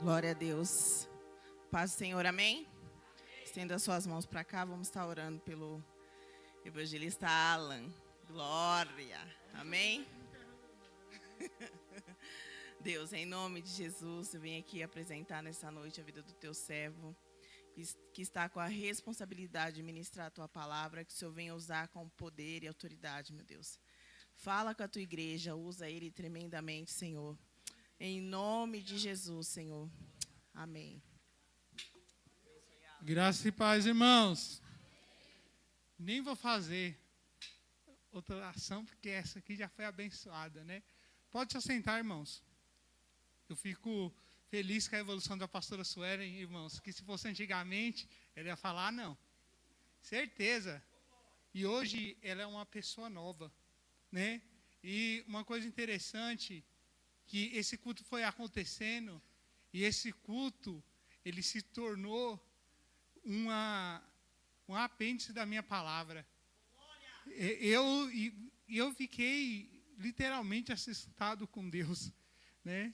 Glória a Deus. Paz do Senhor, amém? Estenda as suas mãos para cá, vamos estar orando pelo evangelista Alan. Glória, amém? Deus, em nome de Jesus, eu venho aqui apresentar nessa noite a vida do teu servo, que está com a responsabilidade de ministrar a tua palavra, que o Senhor venha usar com poder e autoridade, meu Deus. Fala com a tua igreja, usa ele tremendamente, Senhor. Em nome de Jesus, Senhor. Amém. Graça e paz, irmãos. Nem vou fazer outra oração, porque essa aqui já foi abençoada, né? Pode se assentar, irmãos. Eu fico feliz com a evolução da pastora Suelen, irmãos, que se fosse antigamente, ela ia falar, não. Certeza. E hoje ela é uma pessoa nova, né? E uma coisa interessante, que esse culto foi acontecendo, e esse culto, ele se tornou um apêndice da minha palavra. Eu fiquei literalmente assustado com Deus, né?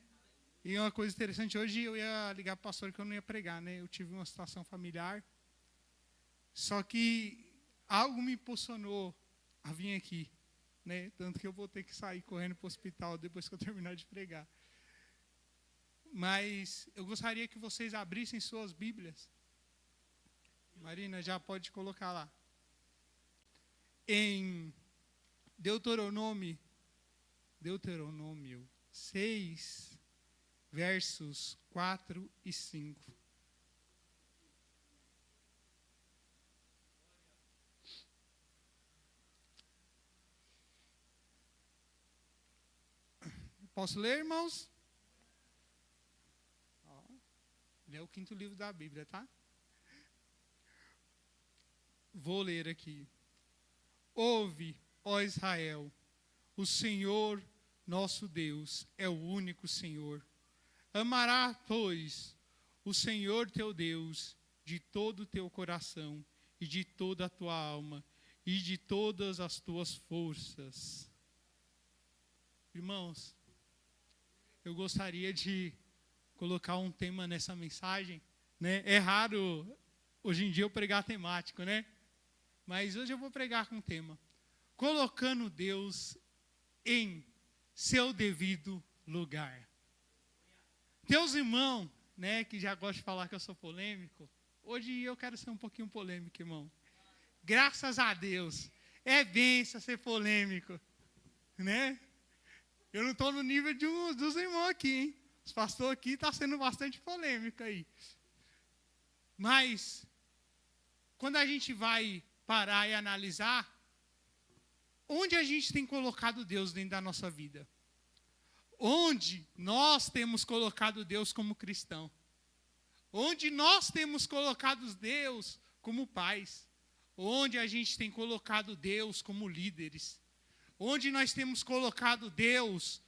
E uma coisa interessante, hoje eu ia ligar para o pastor que eu não ia pregar, né? Eu tive uma situação familiar, só que algo me impulsionou a vir aqui, né? Tanto que eu vou ter que sair correndo para o hospital depois que eu terminar de pregar. Mas eu gostaria que vocês abrissem suas Bíblias. Marina, já pode colocar lá. Em Deuteronômio 6, versos 4 e 5. Posso ler, irmãos? Ele é o 5º livro da Bíblia, tá? Vou ler aqui. Ouve, ó Israel, o Senhor nosso Deus é o único Senhor. Amará, pois, o Senhor teu Deus de todo o teu coração e de toda a tua alma e de todas as tuas forças. Irmãos, eu gostaria de colocar um tema nessa mensagem, né? É raro hoje em dia eu pregar temático, né? Mas hoje eu vou pregar com o tema: colocando Deus em seu devido lugar. Teus irmãos, né, que já gostam de falar que eu sou polêmico, hoje eu quero ser um pouquinho polêmico, irmão. Graças a Deus, é bênção ser polêmico, né? Eu não estou no nível dos irmãos aqui, hein? Os pastores aqui estão sendo bastante polêmico aí. Mas, quando a gente vai parar e analisar, onde a gente tem colocado Deus dentro da nossa vida? Onde nós temos colocado Deus como cristão? Onde nós temos colocado Deus como pais? Onde a gente tem colocado Deus como líderes? Onde nós temos colocado Deus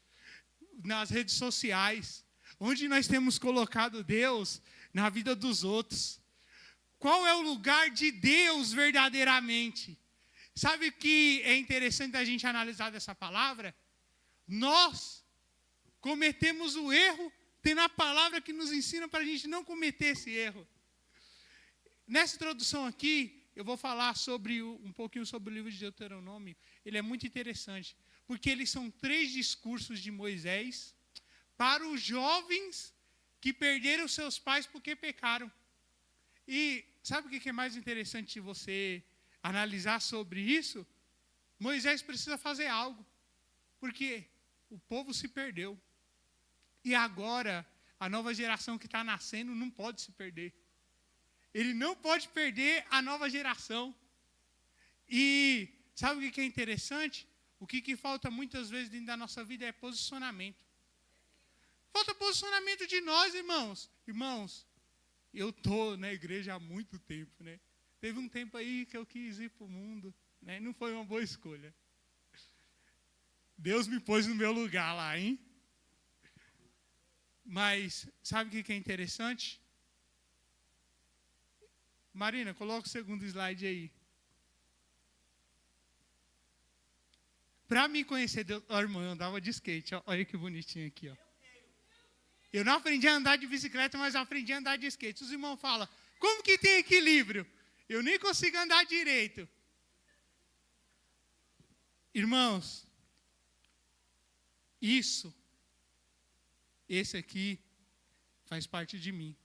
nas redes sociais? Onde nós temos colocado Deus na vida dos outros? Qual é o lugar de Deus verdadeiramente? Sabe o que é interessante a gente analisar dessa palavra? Nós cometemos o erro, tendo a palavra que nos ensina para a gente não cometer esse erro. Nessa introdução aqui, eu vou falar um pouquinho sobre o livro de Deuteronômio. Ele é muito interessante, porque eles são 3 discursos de Moisés para os jovens que perderam seus pais porque pecaram. E sabe o que é mais interessante de você analisar sobre isso? Moisés precisa fazer algo, porque o povo se perdeu. E agora, a nova geração que está nascendo não pode se perder. Ele não pode perder a nova geração. E sabe o que é interessante? O que falta muitas vezes dentro da nossa vida é posicionamento. Falta posicionamento de nós, irmãos. Irmãos, eu estou na igreja há muito tempo, né? Teve um tempo aí que eu quis ir para o mundo, né? Não foi uma boa escolha. Deus me pôs no meu lugar lá, hein? Mas sabe o que é interessante? Marina, coloca o segundo slide aí. Para me conhecer Deus, ó, irmão, eu andava de skate, ó, olha que bonitinho aqui, ó. Eu não aprendi a andar de bicicleta, mas aprendi a andar de skate. Os irmãos falam, como que tem equilíbrio? Eu nem consigo andar direito. Irmãos, esse aqui faz parte de mim.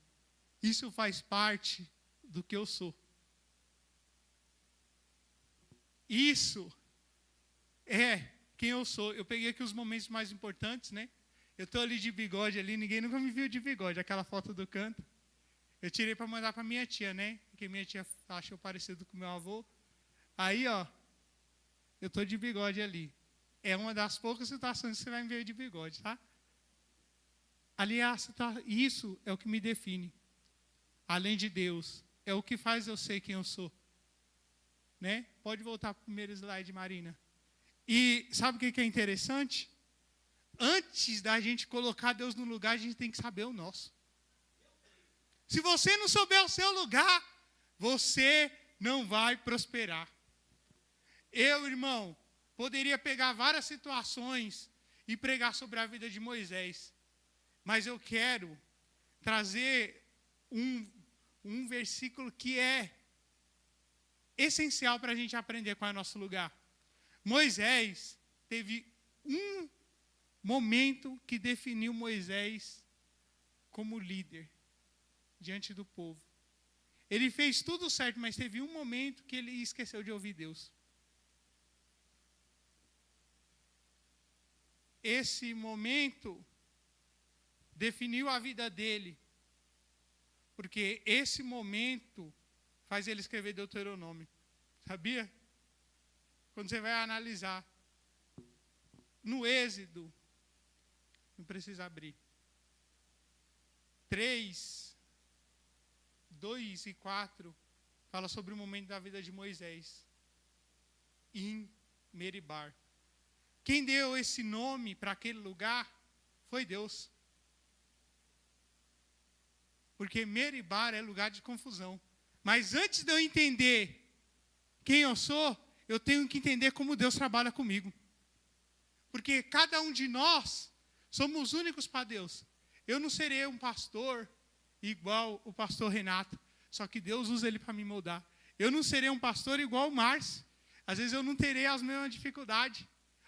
Isso faz parte do que eu sou. Isso é quem eu sou. Eu peguei aqui os momentos mais importantes, né? Eu estou ali de bigode ali, ninguém nunca me viu de bigode, aquela foto do canto. Eu tirei para mandar para minha tia, né? Porque minha tia achou parecido com meu avô. Aí, ó, eu estou de bigode ali. É uma das poucas situações que você vai me ver de bigode, tá? Aliás, isso é o que me define. Além de Deus, é o que faz eu ser quem eu sou. Né? Pode voltar para o primeiro slide, Marina. E sabe o que é interessante? Antes da gente colocar Deus no lugar, a gente tem que saber o nosso. Se você não souber o seu lugar, você não vai prosperar. Eu, irmão, poderia pegar várias situações e pregar sobre a vida de Moisés. Mas eu quero trazer um versículo que é essencial para a gente aprender qual é o nosso lugar. Moisés teve um momento que definiu Moisés como líder diante do povo. Ele fez tudo certo, mas teve um momento que ele esqueceu de ouvir Deus. Esse momento definiu a vida dele, porque esse momento faz ele escrever Deuteronômio. Sabia? Quando você vai analisar, no Êxodo, não precisa abrir, 3, 2 e 4, fala sobre o momento da vida de Moisés, em Meribar. Quem deu esse nome para aquele lugar foi Deus. Porque Meribar é lugar de confusão. Mas antes de eu entender quem eu sou, eu tenho que entender como Deus trabalha comigo. Porque cada um de nós somos únicos para Deus. Eu não serei um pastor igual o pastor Renato, só que Deus usa ele para me moldar. Eu não serei um pastor igual o Márcio. Às vezes eu não terei as mesmas dificuldades,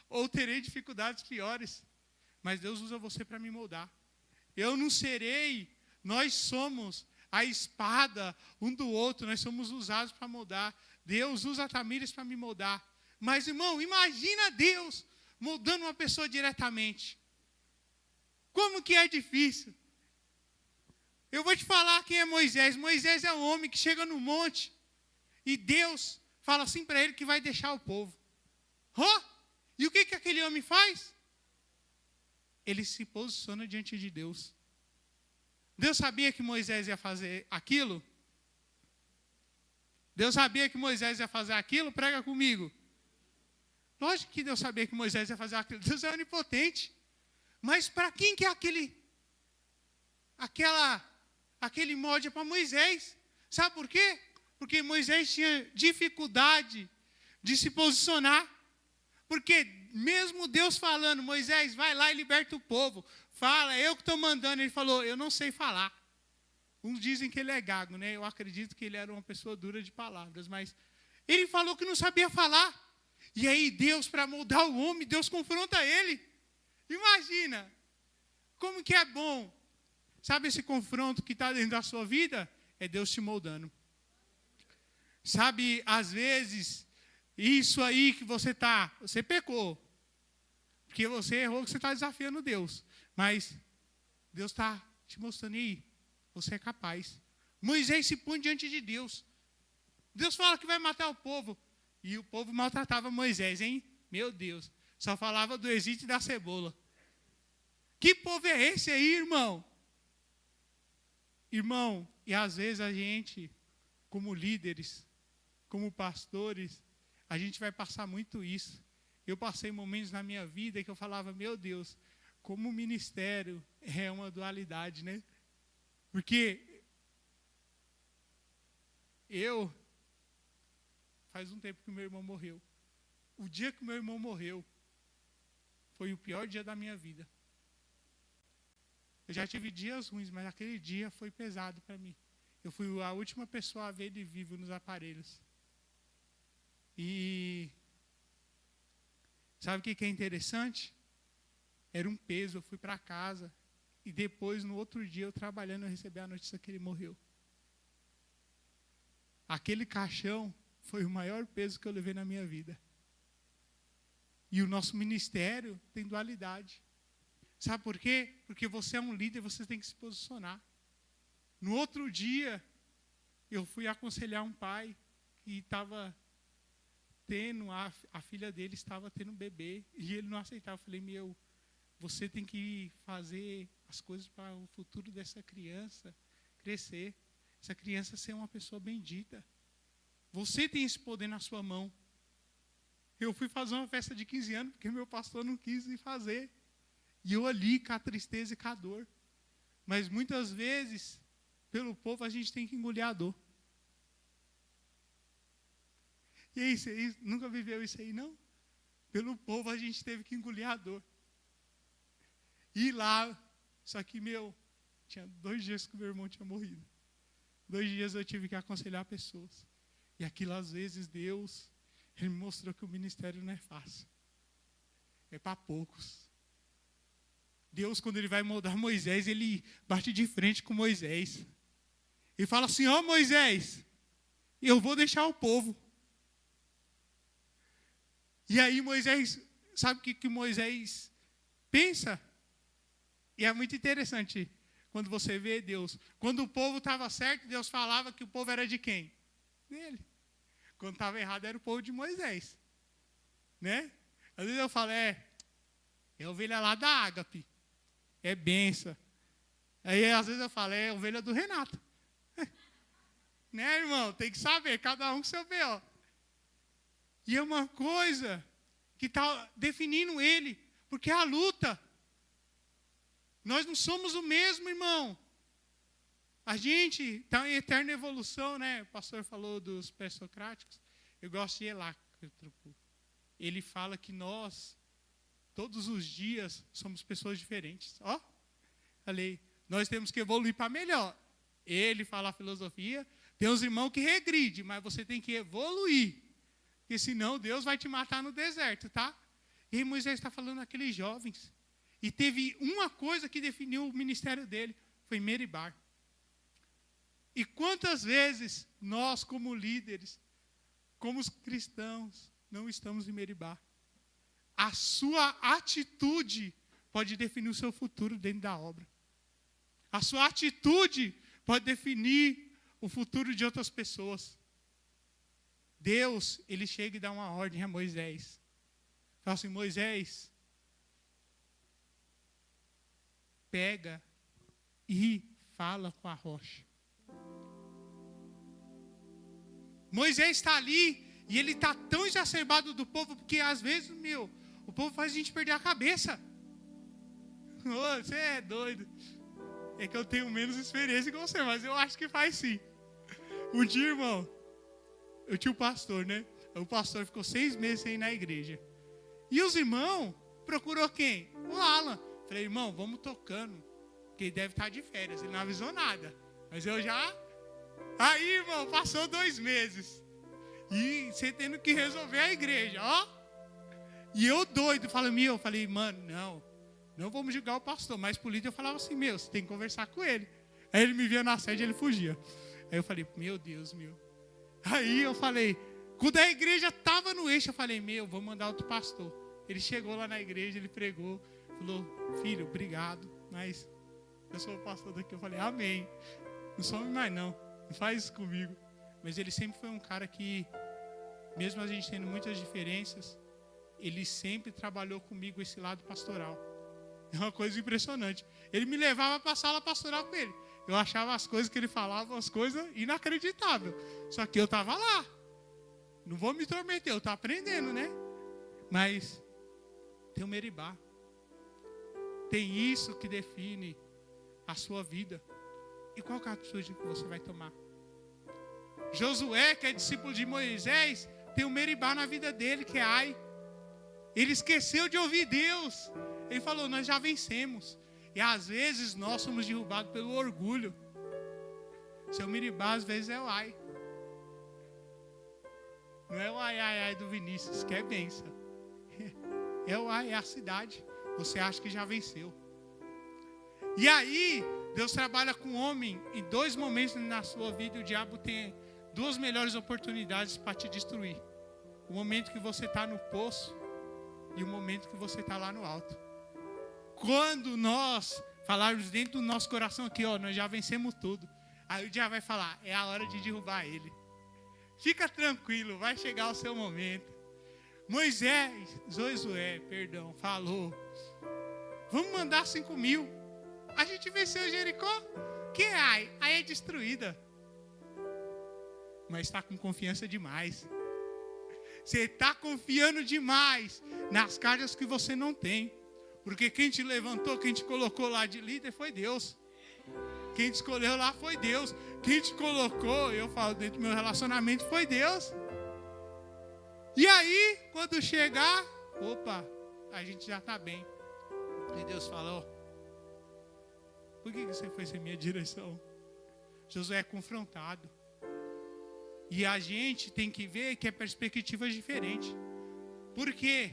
ou terei dificuldades piores, mas Deus usa você para me moldar. Eu não serei, nós somos a espada um do outro, nós somos usados para moldar. Deus usa a Tamires para me moldar. Mas, irmão, imagina Deus moldando uma pessoa diretamente. Como que é difícil. Eu vou te falar quem é Moisés. Moisés é um homem que chega no monte e Deus fala assim para ele que vai deixar o povo. E o que aquele homem faz? Ele se posiciona diante de Deus. Deus sabia que Moisés ia fazer aquilo? Deus sabia que Moisés ia fazer aquilo? Prega comigo. Lógico que Deus sabia que Moisés ia fazer aquilo. Deus é onipotente. Mas para quem que é aquele molde? É para Moisés. Sabe por quê? Porque Moisés tinha dificuldade de se posicionar. Porque mesmo Deus falando, Moisés, vai lá e liberta o povo. Fala, eu que estou mandando. Ele falou, eu não sei falar. Uns dizem que ele é gago, né? Eu acredito que ele era uma pessoa dura de palavras. Mas ele falou que não sabia falar. E aí Deus, para moldar o homem, Deus confronta ele. Imagina. Como que é bom. Sabe esse confronto que está dentro da sua vida? É Deus te moldando. Sabe, às vezes, isso aí que você pecou. Porque você errou, que você está desafiando Deus. Mas Deus está te mostrando, e aí, você é capaz. Moisés se põe diante de Deus. Deus fala que vai matar o povo. E o povo maltratava Moisés, hein? Meu Deus. Só falava do Egito e da cebola. Que povo é esse aí, irmão? Irmão, e às vezes a gente, como líderes, como pastores, a gente vai passar muito isso. Eu passei momentos na minha vida que eu falava, meu Deus, como o ministério é uma dualidade, né? Porque faz um tempo que o meu irmão morreu. O dia que o meu irmão morreu, foi o pior dia da minha vida. Eu já tive dias ruins, mas aquele dia foi pesado para mim. Eu fui a última pessoa a ver ele vivo nos aparelhos. E sabe o que é interessante? Era um peso, eu fui para casa. E depois, no outro dia, eu trabalhando, eu recebi a notícia que ele morreu. Aquele caixão foi o maior peso que eu levei na minha vida. E o nosso ministério tem dualidade. Sabe por quê? Porque você é um líder, você tem que se posicionar. No outro dia, eu fui aconselhar um pai que estava tendo, a filha dele estava tendo um bebê, e ele não aceitava. Eu falei, você tem que fazer as coisas para o futuro dessa criança crescer. Essa criança ser uma pessoa bendita. Você tem esse poder na sua mão. Eu fui fazer uma festa de 15 anos, porque meu pastor não quis ir fazer. E eu ali com a tristeza e com a dor. Mas muitas vezes, pelo povo, a gente tem que engolir a dor. E aí, você nunca viveu isso aí, não? Pelo povo, a gente teve que engolir a dor. E lá, só que, tinha 2 dias que meu irmão tinha morrido. 2 dias eu tive que aconselhar pessoas. E aquilo, às vezes, Deus, Ele me mostrou que o ministério não é fácil. É para poucos. Deus, quando Ele vai moldar Moisés, Ele bate de frente com Moisés. E fala assim, Moisés, eu vou deixar o povo. E aí Moisés, sabe o que Moisés pensa? E é muito interessante quando você vê Deus. Quando o povo estava certo, Deus falava que o povo era de quem? Dele. Quando estava errado, era o povo de Moisés. Né? Às vezes eu falo, é ovelha lá da Ágape. É benção. Aí às vezes eu falo, é ovelha do Renato. Né, irmão? Tem que saber, cada um com seu B.O. E é uma coisa que está definindo ele, porque é a luta. Nós não somos o mesmo, irmão. A gente está em eterna evolução, né? O pastor falou dos pré-socráticos. Eu gosto de Heráclito. Ele fala que nós, todos os dias, somos pessoas diferentes. Falei, nós temos que evoluir para melhor. Ele fala a filosofia. Tem uns irmãos que regridem, mas você tem que evoluir. Porque senão Deus vai te matar no deserto, tá? E Moisés está falando aqueles jovens. E teve uma coisa que definiu o ministério dele, foi Meribar. E quantas vezes nós, como líderes, como os cristãos, não estamos em Meribar? A sua atitude pode definir o seu futuro dentro da obra. A sua atitude pode definir o futuro de outras pessoas. Deus, Ele chega e dá uma ordem a Moisés. Fala assim, Moisés, pega e fala com a rocha. Moisés está ali e ele está tão exacerbado do povo, porque às vezes, o povo faz a gente perder a cabeça. Você é doido. É que eu tenho menos experiência que você, mas eu acho que faz sim. Um dia, irmão, eu tinha um pastor, né? O pastor ficou 6 meses sem ir na igreja. E os irmãos procurou quem? O Alan. Falei, irmão, vamos tocando. Porque ele deve estar de férias. Ele não avisou nada. Mas eu já... Aí, irmão, passou 2 meses. E você tendo que resolver a igreja, E eu doido, falei, mano, não vamos julgar o pastor. Mas por líder eu falava assim, você tem que conversar com ele. Aí ele me via na sede e ele fugia. Aí eu falei, meu Deus. Aí eu falei, quando a igreja estava no eixo, eu falei, vou mandar outro pastor. Ele chegou lá na igreja, ele pregou, falou, filho, obrigado, mas eu sou o pastor daqui. Eu falei, amém. Não some mais não faz isso comigo. Mas ele sempre foi um cara que, mesmo a gente tendo muitas diferenças, ele sempre trabalhou comigo esse lado pastoral. É uma coisa impressionante. Ele me levava para a sala pastoral com ele. Eu achava as coisas que ele falava, as coisas inacreditáveis. Só que eu estava lá. Não vou me intrometer, eu estou aprendendo, né? Mas tem o Meribá. Tem isso que define a sua vida. E qual é a atitude que você vai tomar? Josué, que é discípulo de Moisés, tem o Meribá na vida dele, que é Ai. Ele esqueceu de ouvir Deus. Ele falou, nós já vencemos. E às vezes nós somos derrubados pelo orgulho. Seu Miribá às vezes é o ai. Não é o ai, ai, ai do Vinícius, que é bênção. É o ai, é a cidade. Você acha que já venceu. E aí, Deus trabalha com o homem em 2 momentos na sua vida. E o diabo tem 2 melhores oportunidades para te destruir. O momento que você está no poço e o momento que você está lá no alto. Quando nós falarmos dentro do nosso coração aqui, ó, nós já vencemos tudo. Aí o diabo vai falar, é a hora de derrubar ele. Fica tranquilo, vai chegar o seu momento. Josué, falou, vamos mandar 5.000. A gente venceu Jericó. Que ai é destruída. Mas está com confiança demais. Você está confiando demais nas cargas que você não tem. Porque quem te levantou, quem te colocou lá de líder foi Deus. Quem te escolheu lá foi Deus. Quem te colocou, eu falo dentro do meu relacionamento, foi Deus. E aí, quando chegar, a gente já está bem. E Deus falou, por que você foi sem minha direção? Josué é confrontado. E a gente tem que ver que é perspectiva diferente. Por quê?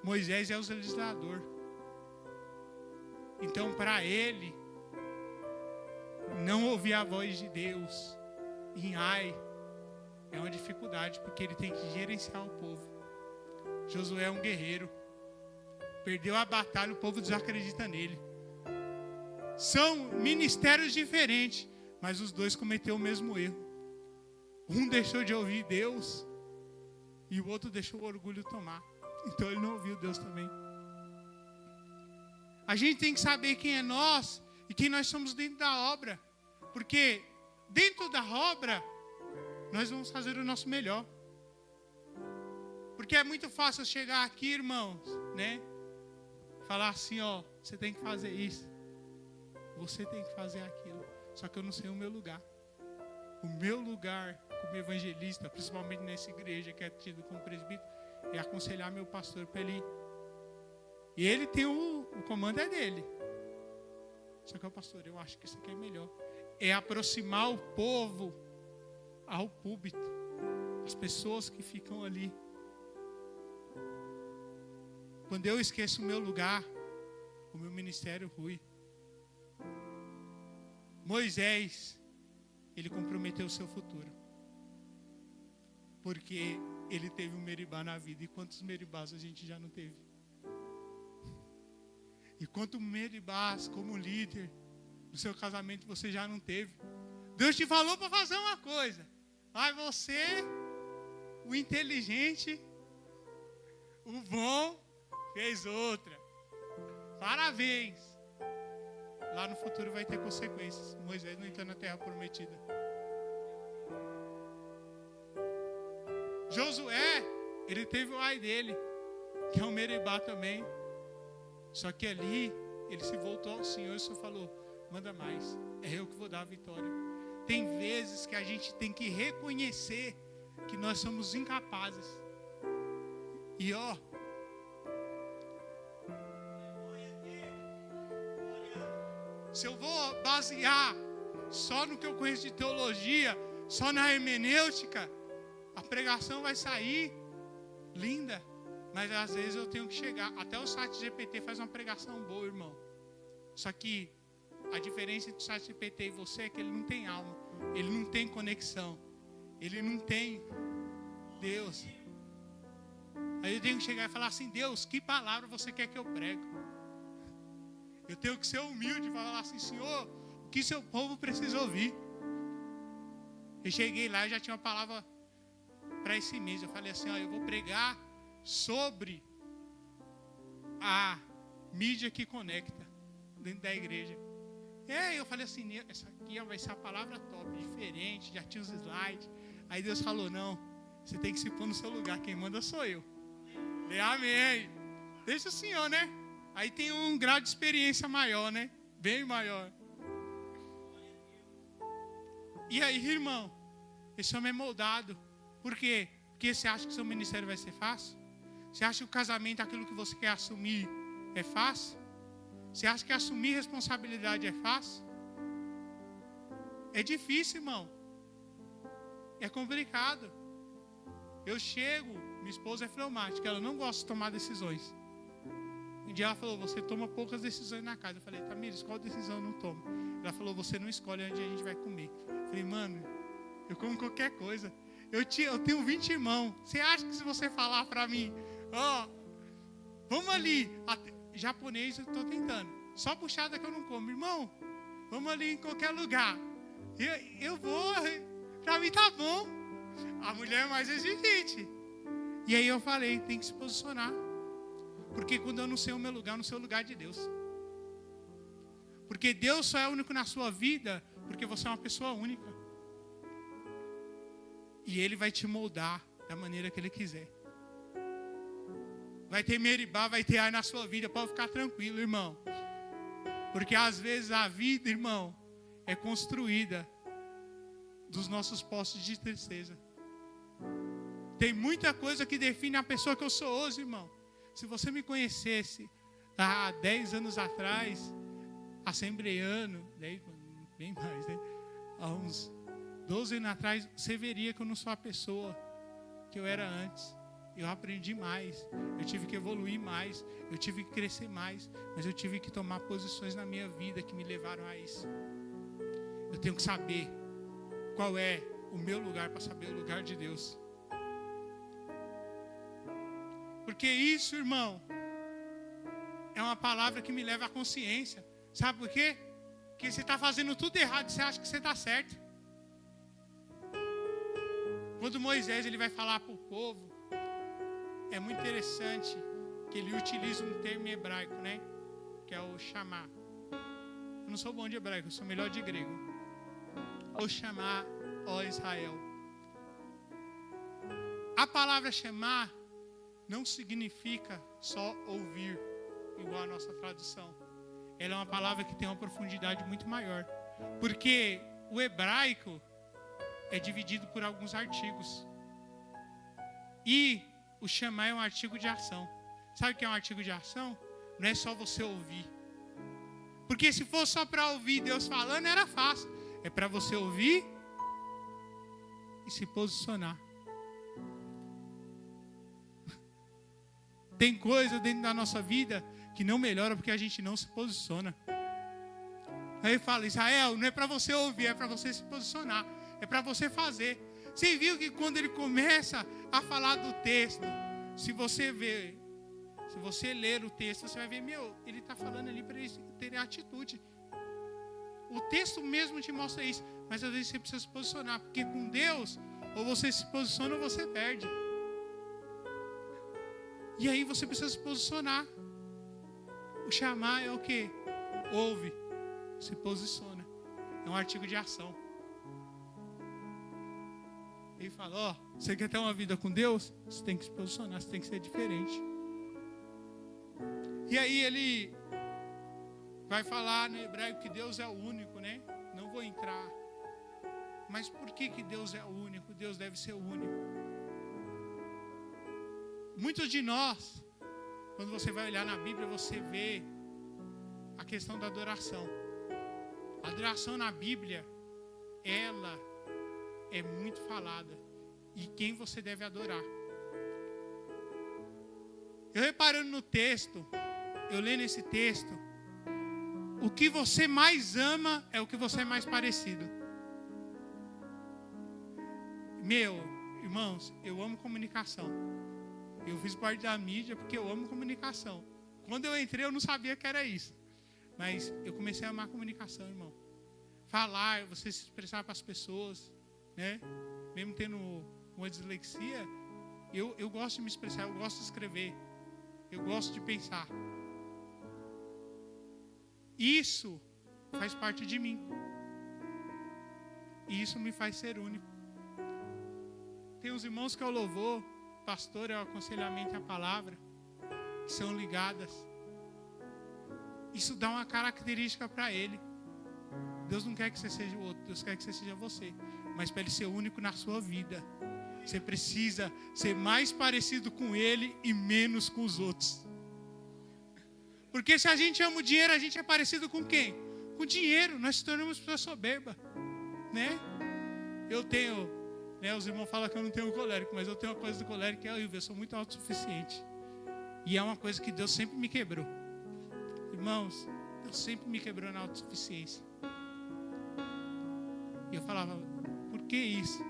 Moisés é o legislador. Então, para ele, não ouvir a voz de Deus em ai é uma dificuldade, porque ele tem que gerenciar o povo. Josué é um guerreiro. Perdeu a batalha, o povo desacredita nele. São ministérios diferentes, mas os 2 cometeram o mesmo erro. Um deixou de ouvir Deus e o outro deixou o orgulho tomar. Então ele não ouviu Deus também. A gente tem que saber quem é nós e quem nós somos dentro da obra. Porque dentro da obra, nós vamos fazer o nosso melhor. Porque é muito fácil chegar aqui, irmãos, né? Falar assim, ó, você tem que fazer isso. Você tem que fazer aquilo. Só que eu não sei o meu lugar. O meu lugar como evangelista, principalmente nessa igreja que é tido como presbítero, é aconselhar meu pastor para ele ir. E ele tem o comando é dele. Só que o pastor, eu acho que isso aqui é melhor. É aproximar o povo ao púlpito. As pessoas que ficam ali. Quando eu esqueço o meu lugar, o meu ministério rui. Moisés, ele comprometeu o seu futuro. Porque ele teve um Meribá na vida. E quantos Meribás a gente já não teve? E quantos Meribás como líder no seu casamento você já não teve? Deus te falou para fazer uma coisa. Mas você, o inteligente, o bom, fez outra. Parabéns. Lá no futuro vai ter consequências. Moisés não entrou na terra prometida. Josué, ele teve o ai dele, que é o Meribá também. Só que ali, ele se voltou ao Senhor e o Senhor falou, manda mais, é eu que vou dar a vitória. Tem vezes que a gente tem que reconhecer que nós somos incapazes. E ó, se eu vou basear só no que eu conheço de teologia, só na hermenêutica, a pregação vai sair linda. Mas às vezes eu tenho que chegar. Até o site GPT faz uma pregação boa, irmão. Só que a diferença entre o site GPT e você é que ele não tem alma. Ele não tem conexão. Ele não tem Deus. Aí eu tenho que chegar e falar assim, Deus, que palavra você quer que eu prego? Eu tenho que ser humilde e falar assim, Senhor, o que seu povo precisa ouvir? Eu cheguei lá e já tinha uma palavra para esse mês. Eu falei assim, ó, eu vou pregar sobre a mídia que conecta dentro da igreja. Eu falei assim, essa aqui vai ser a palavra top, diferente, já tinha os slides. Aí Deus falou, não, você tem que se pôr no seu lugar, quem manda sou eu. Falei, amém. Deixa o Senhor, né? Aí tem um grau de experiência maior, né? Bem maior. E aí, irmão, esse homem é moldado. Por quê? Porque você acha que seu ministério vai ser fácil? Você acha que o casamento, aquilo que você quer assumir, é fácil? Você acha que assumir responsabilidade é fácil? É difícil, irmão. É complicado. Eu chego, minha esposa é fleumática, ela não gosta de tomar decisões. Um dia ela falou, você toma poucas decisões na casa. Eu falei, Tamires, qual decisão eu não tomo? Ela falou, você não escolhe onde a gente vai comer. Eu falei, mano, eu como qualquer coisa. Eu tenho 20 irmãos. Você acha que se você falar pra mim, vamos ali, japonês eu estou tentando, só puxada que eu não como, irmão, vamos ali em qualquer lugar, eu vou, pra mim tá bom. A mulher é mais exigente. E aí eu falei, tem que se posicionar, porque quando eu não sei o meu lugar, eu não sei o lugar de Deus, porque Deus só é único na sua vida, porque você é uma pessoa única, e Ele vai te moldar da maneira que Ele quiser. Vai ter meribá, vai ter ar na sua vida. Pode ficar tranquilo, irmão. Porque às vezes a vida, irmão, é construída dos nossos postos de tristeza. Tem muita coisa que define a pessoa que eu sou hoje, irmão. Se você me conhecesse há 10 anos atrás, assembleano, bem mais, né? Há uns 12 anos atrás, você veria que eu não sou a pessoa que eu era antes. Eu aprendi mais, eu tive que evoluir mais, eu tive que crescer mais, mas eu tive que tomar posições na minha vida que me levaram a isso. Eu tenho que saber qual é o meu lugar para saber o lugar de Deus. Porque isso, irmão, é uma palavra que me leva à consciência. Sabe por quê? Porque você está fazendo tudo errado e você acha que você está certo. Quando Moisés ele vai falar para o povo, é muito interessante que ele utiliza um termo em hebraico, né? Que é o chamar. Eu não sou bom de hebraico, eu sou melhor de grego. O chamar, ó Israel. A palavra chamar não significa só ouvir, igual a nossa tradução. Ela é uma palavra que tem uma profundidade muito maior. Porque o hebraico é dividido por alguns artigos. E o chamar é um artigo de ação. Sabe o que é um artigo de ação? Não é só você ouvir. Porque se fosse só para ouvir Deus falando, era fácil. É para você ouvir e se posicionar. Tem coisa dentro da nossa vida que não melhora porque a gente não se posiciona. Aí ele fala, Israel, não é para você ouvir, é para você se posicionar. É para você fazer. Você viu que quando ele começa a falar do texto, se você ler o texto, você vai ver, ele está falando ali para eles terem atitude. O texto mesmo te mostra isso, mas às vezes você precisa se posicionar, porque com Deus, ou você se posiciona ou você perde. E aí você precisa se posicionar. O chamar é o quê? Ouve, se posiciona. É um artigo de ação. Ele fala, você quer ter uma vida com Deus? Você tem que se posicionar, você tem que ser diferente. E aí ele vai falar no hebraico que Deus é o único, né? Não vou entrar. Mas por que Deus é o único? Deus deve ser o único. Muitos de nós, quando você vai olhar na Bíblia, você vê a questão da adoração. A adoração na Bíblia, ela é muito falada. E quem você deve adorar. Eu reparando no texto, eu lendo esse texto, o que você mais ama é o que você é mais parecido. Irmãos, eu amo comunicação. Eu fiz parte da mídia porque eu amo comunicação. Quando eu entrei, eu não sabia que era isso. Mas eu comecei a amar comunicação, irmão. Falar, você se expressar para as pessoas, né? Mesmo tendo uma dislexia, eu gosto de me expressar, eu gosto de escrever, eu gosto de pensar. Isso faz parte de mim. E isso me faz ser único. Tem uns irmãos que é o louvor, pastor é o aconselhamento e a palavra, que são ligadas. Isso dá uma característica para ele. Deus não quer que você seja o outro, Deus quer que você seja você. Mas para ele ser único na sua vida, você precisa ser mais parecido com ele e menos com os outros. Porque se a gente ama o dinheiro, a gente é parecido com quem? Com o dinheiro. Nós se tornamos pessoas soberbas, né? Eu tenho, né, os irmãos falam que eu não tenho colérico, mas eu tenho uma coisa do colérico que é eu sou muito autossuficiente. E é uma coisa que Deus sempre me quebrou. Irmãos, Deus sempre me quebrou na autossuficiência. E eu falava, por que isso?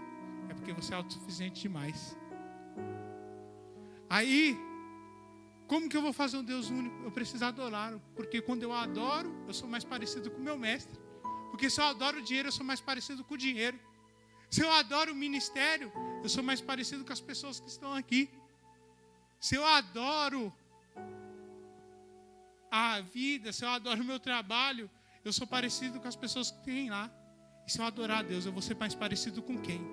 É porque você é autossuficiente demais. Aí, como que eu vou fazer um Deus único? Eu preciso adorá-lo. Porque quando eu adoro, eu sou mais parecido com o meu mestre. Porque se eu adoro o dinheiro, eu sou mais parecido com o dinheiro. Se eu adoro o ministério, eu sou mais parecido com as pessoas que estão aqui. Se eu adoro a vida, se eu adoro o meu trabalho, eu sou parecido com as pessoas que tem lá. E se eu adorar a Deus, eu vou ser mais parecido com quem?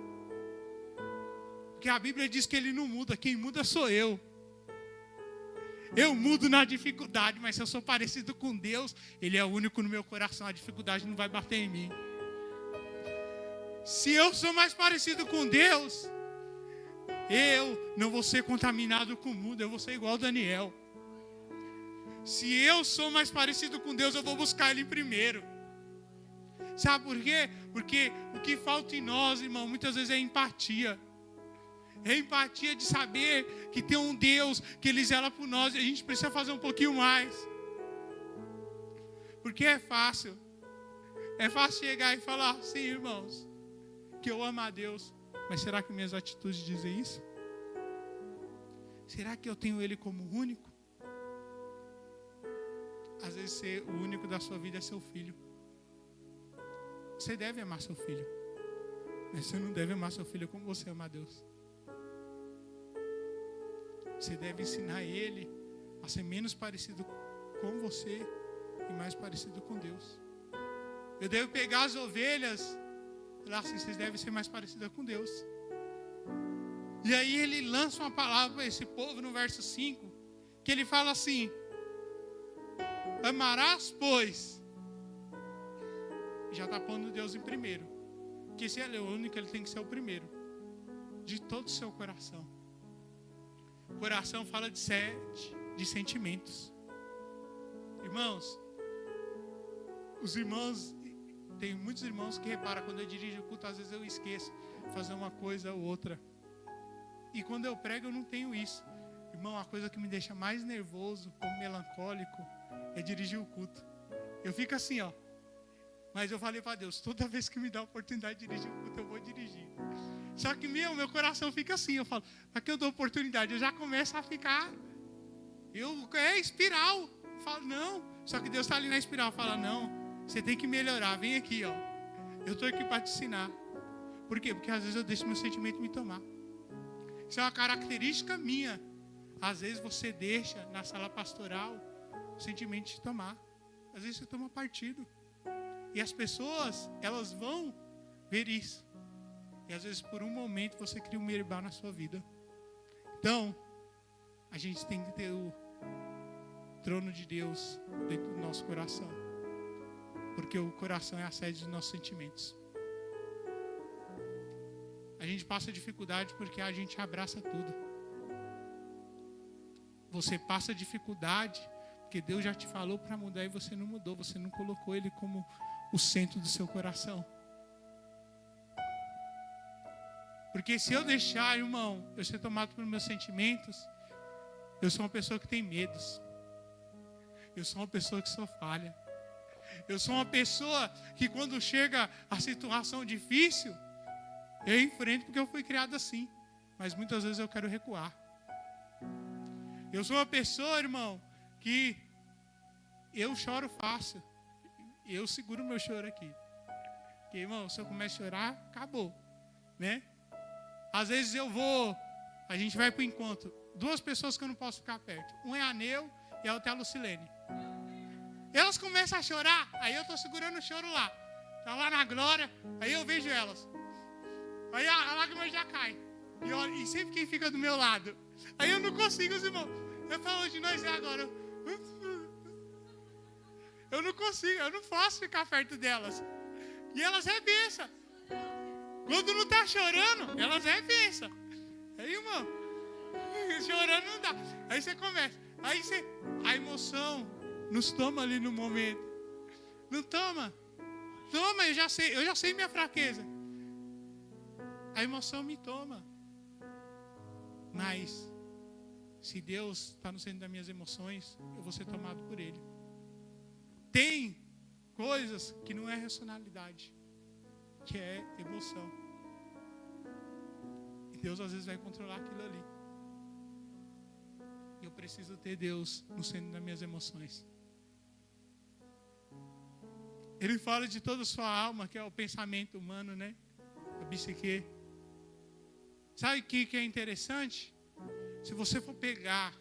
Porque a Bíblia diz que Ele não muda, quem muda sou eu. Eu mudo na dificuldade, mas se eu sou parecido com Deus, Ele é o único no meu coração, a dificuldade não vai bater em mim. Se eu sou mais parecido com Deus, eu não vou ser contaminado com o mundo, eu vou ser igual Daniel. Se eu sou mais parecido com Deus, eu vou buscar Ele primeiro. Sabe por quê? Porque o que falta em nós, irmão, muitas vezes é empatia. É empatia de saber que tem um Deus que Ele zela por nós e a gente precisa fazer um pouquinho mais. Porque é fácil. É fácil chegar e falar, sim, irmãos, que eu amo a Deus. Mas será que minhas atitudes dizem isso? Será que eu tenho Ele como único? Às vezes ser o único da sua vida é seu filho. Você deve amar seu filho. Mas você não deve amar seu filho como você ama a Deus. Você deve ensinar ele a ser menos parecido com você e mais parecido com Deus. Eu devo pegar as ovelhas e falar assim, vocês devem ser mais parecidas com Deus. E aí ele lança uma palavra para esse povo no verso 5, que ele fala assim, amarás, pois. Já está pondo Deus em primeiro. Porque se Ele é o único, Ele tem que ser o primeiro. De todo o seu coração. O coração fala de sentimentos. Irmãos, os irmãos, tem muitos irmãos que reparam, quando eu dirijo o culto, às vezes eu esqueço de fazer uma coisa ou outra. E quando eu prego, eu não tenho isso. Irmão, a coisa que me deixa mais nervoso, como melancólico, é dirigir o culto. Eu fico assim, ó. Mas eu falei para Deus, toda vez que me dá a oportunidade de dirigir o culto, eu vou dirigir. Só que meu coração fica assim, eu falo, para que eu dou oportunidade? Eu já começo a ficar, espiral. Eu falo, não. Só que Deus está ali na espiral, fala, não, você tem que melhorar, vem aqui, ó. Eu estou aqui para te ensinar. Por quê? Porque às vezes eu deixo meu sentimento me tomar. Isso é uma característica minha. Às vezes você deixa na sala pastoral o sentimento te tomar. Às vezes você toma partido. E as pessoas, elas vão ver isso. E às vezes por um momento você cria um meribá na sua vida. Então, a gente tem que ter o trono de Deus dentro do nosso coração. Porque o coração é a sede dos nossos sentimentos. A gente passa dificuldade porque a gente abraça tudo. Você passa dificuldade porque Deus já te falou para mudar e você não mudou. Você não colocou Ele como o centro do seu coração. Porque se eu deixar, irmão, eu ser tomado pelos meus sentimentos, eu sou uma pessoa que tem medos. Eu sou uma pessoa que sou falha. Eu sou uma pessoa que quando chega a situação difícil, eu enfrento porque eu fui criado assim. Mas muitas vezes eu quero recuar. Eu sou uma pessoa, irmão, que eu choro fácil. Eu seguro meu choro aqui. Porque, irmão, se eu começo a chorar, acabou. Né? Às vezes a gente vai para o encontro. 2 pessoas que eu não posso ficar perto. Um é a Neu e a outra é a Lucilene. Elas começam a chorar, aí eu estou segurando o choro lá. Está lá na glória, aí eu vejo elas. Aí a lágrima já cai. E sempre quem fica do meu lado. Aí eu não consigo, os irmãos. Eu falo, hoje nós é agora. Eu não consigo, eu não posso ficar perto delas. E elas é benção. Quando não está chorando, elas é benção. Aí, irmão, chorando não dá. Aí você começa. A emoção nos toma ali no momento. Não toma. Toma, eu já sei minha fraqueza. A emoção me toma. Mas, se Deus está no centro das minhas emoções, eu vou ser tomado por Ele. Tem coisas que não é racionalidade, que é emoção. E Deus às vezes vai controlar aquilo ali. E eu preciso ter Deus no centro das minhas emoções. Ele fala de toda a sua alma, que é o pensamento humano, né? A psique. Sabe o que é interessante? Se você for pegar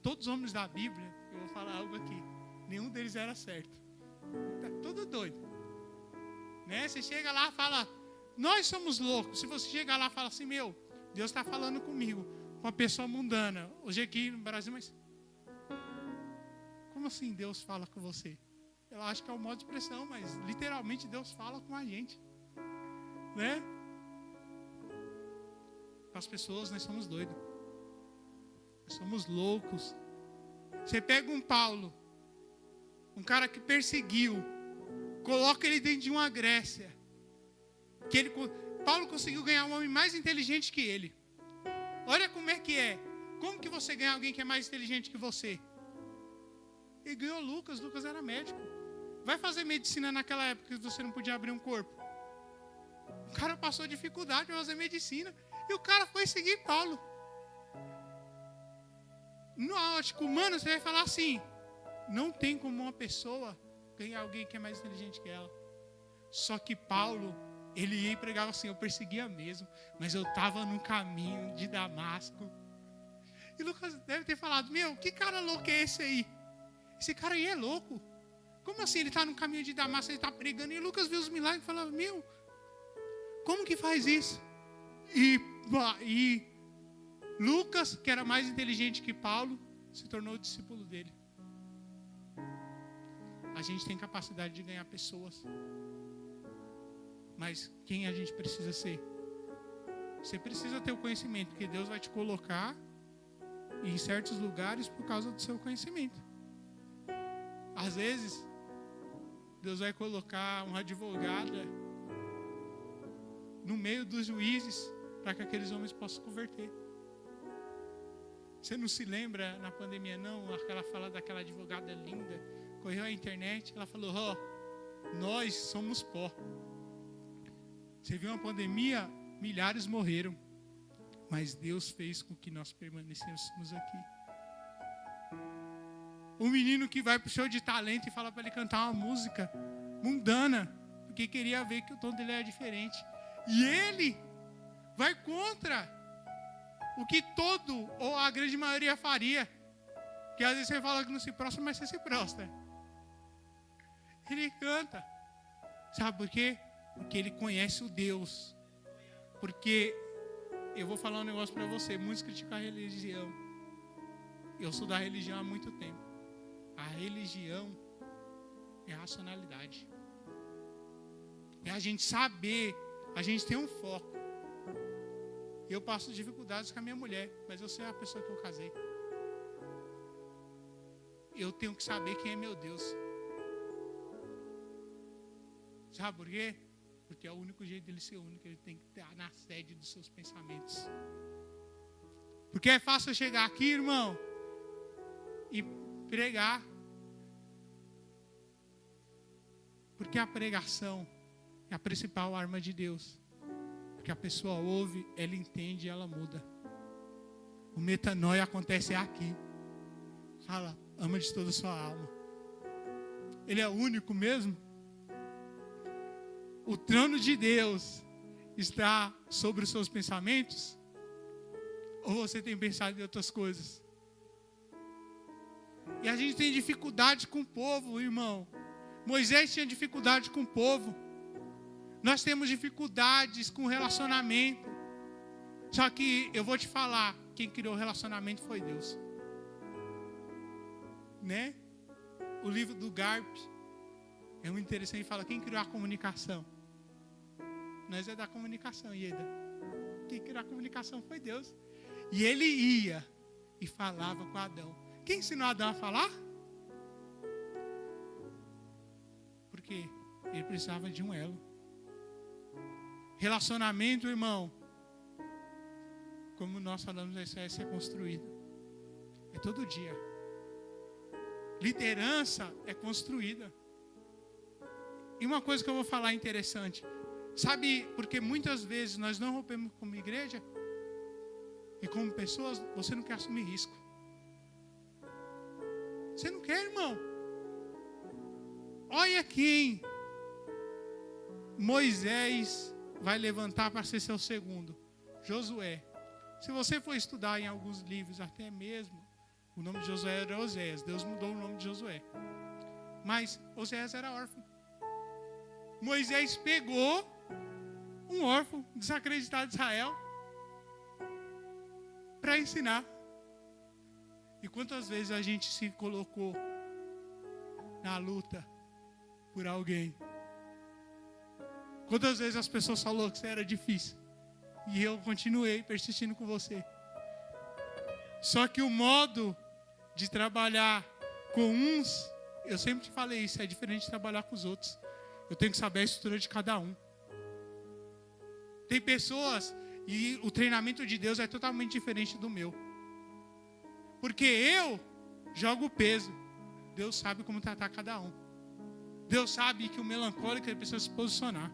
todos os homens da Bíblia, eu vou falar algo aqui. Nenhum deles era certo. Tá tudo doido. Né? Você chega lá e fala, nós somos loucos. Se você chegar lá e fala assim, meu, Deus está falando comigo, com uma pessoa mundana. Hoje aqui no Brasil, mas como assim Deus fala com você? Eu acho que é um modo de expressão, mas literalmente Deus fala com a gente. Né? Com as pessoas nós somos doidos. Nós somos loucos. Você pega um Paulo, um cara que perseguiu, coloca ele dentro de uma Grécia. Paulo conseguiu ganhar um homem mais inteligente que ele. Olha como é que é. Como que você ganha alguém que é mais inteligente que você? Ele ganhou Lucas. Lucas era médico. Vai fazer medicina naquela época que você não podia abrir um corpo. O cara passou dificuldade para fazer medicina. E o cara foi seguir Paulo. No ótico humano, você vai falar assim, não tem como uma pessoa ganhar alguém que é mais inteligente que ela. Só que Paulo, ele ia e pregava assim, eu perseguia mesmo, mas eu estava no caminho de Damasco. E Lucas deve ter falado, meu, que cara louco é esse aí? Esse cara aí é louco. Como assim ele está no caminho de Damasco, ele está pregando? E Lucas viu os milagres e falava, meu, como que faz isso? E Lucas, que era mais inteligente que Paulo, se tornou discípulo dele. A gente tem capacidade de ganhar pessoas. Mas quem a gente precisa ser? Você precisa ter o conhecimento, porque Deus vai te colocar em certos lugares por causa do seu conhecimento. Às vezes, Deus vai colocar uma advogada no meio dos juízes para que aqueles homens possam se converter. Você não se lembra na pandemia, não? Aquela fala daquela advogada linda, correu à internet, ela falou, nós somos pó. Você viu uma pandemia, milhares morreram, mas Deus fez com que nós permanecêssemos aqui. O menino que vai para o show de talento e fala para ele cantar uma música mundana, porque queria ver que o tom dele era diferente. E ele vai contra o que todo ou a grande maioria faria. Que às vezes você fala que não se prostra, mas você se prostra. Ele canta. Sabe por quê? Porque ele conhece o Deus. Porque eu vou falar um negócio para você. Muitos criticam a religião. Eu sou da religião há muito tempo. A religião é racionalidade. É a gente saber, a gente tem um foco. Eu passo dificuldades com a minha mulher, mas eu sei a pessoa que eu casei. Eu tenho que saber quem é meu Deus. Sabe por quê? Porque é o único jeito dele ser único. Ele tem que estar na sede dos seus pensamentos. Porque é fácil eu chegar aqui, irmão, e pregar. Porque a pregação é a principal arma de Deus. Porque a pessoa ouve, ela entende e ela muda. O metanoia acontece aqui. Fala, ama de toda a sua alma. Ele é o único mesmo? O trono de Deus está sobre os seus pensamentos? Ou você tem pensado em outras coisas? E a gente tem dificuldade com o povo, irmão. Moisés tinha dificuldade com o povo. Nós temos dificuldades com o relacionamento. Só que eu vou te falar, quem criou o relacionamento foi Deus. Né? O livro do Garp é muito interessante e fala, quem criou a comunicação? Nós é da comunicação, Ieda. Quem criou a comunicação foi Deus. E ele ia e falava com Adão. Quem ensinou Adão a falar? Porque ele precisava de um elo. Relacionamento, irmão, como nós falamos, isso é ser construído. É todo dia. Liderança é construída. E uma coisa que eu vou falar interessante. Sabe, porque muitas vezes nós não rompemos como igreja e como pessoas, você não quer assumir risco. Você não quer, irmão. Olha quem Moisés vai levantar para ser seu segundo. Josué. Se você for estudar em alguns livros, até mesmo, o nome de Josué era Oséias. Deus mudou o nome de Josué. Mas Oséias era órfão. Moisés pegou um órfão desacreditado de Israel para ensinar. E quantas vezes a gente se colocou na luta por alguém? Quantas vezes as pessoas falaram que isso era difícil? E eu continuei persistindo com você. Só que o modo de trabalhar com uns, eu sempre te falei isso, é diferente de trabalhar com os outros. Eu tenho que saber a estrutura de cada um. Tem pessoas, e o treinamento de Deus é totalmente diferente do meu. Porque eu jogo peso. Deus sabe como tratar cada um. Deus sabe que o melancólico ele precisa se posicionar.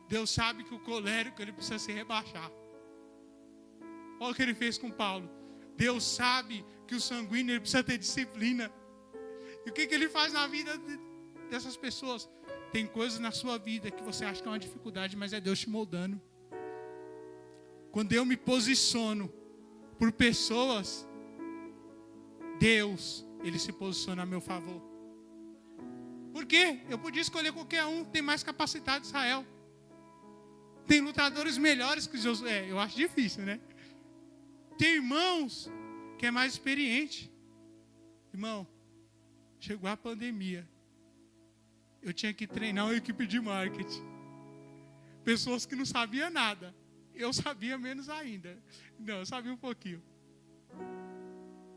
Deus sabe que o colérico ele precisa se rebaixar. Olha o que ele fez com Paulo. Deus sabe que o sanguíneo ele precisa ter disciplina. E o que ele faz na vida dessas pessoas? Tem coisas na sua vida que você acha que é uma dificuldade, mas é Deus te moldando. Quando eu me posiciono por pessoas, Deus, ele se posiciona a meu favor. Por quê? Eu podia escolher qualquer um, tem mais capacidade de Israel. Tem lutadores melhores que Josué. Eu acho difícil, né? Tem irmãos que é mais experiente. Irmão, chegou a pandemia. Eu tinha que treinar uma equipe de marketing. Pessoas que não sabiam nada. Eu sabia menos ainda. Não, eu sabia um pouquinho.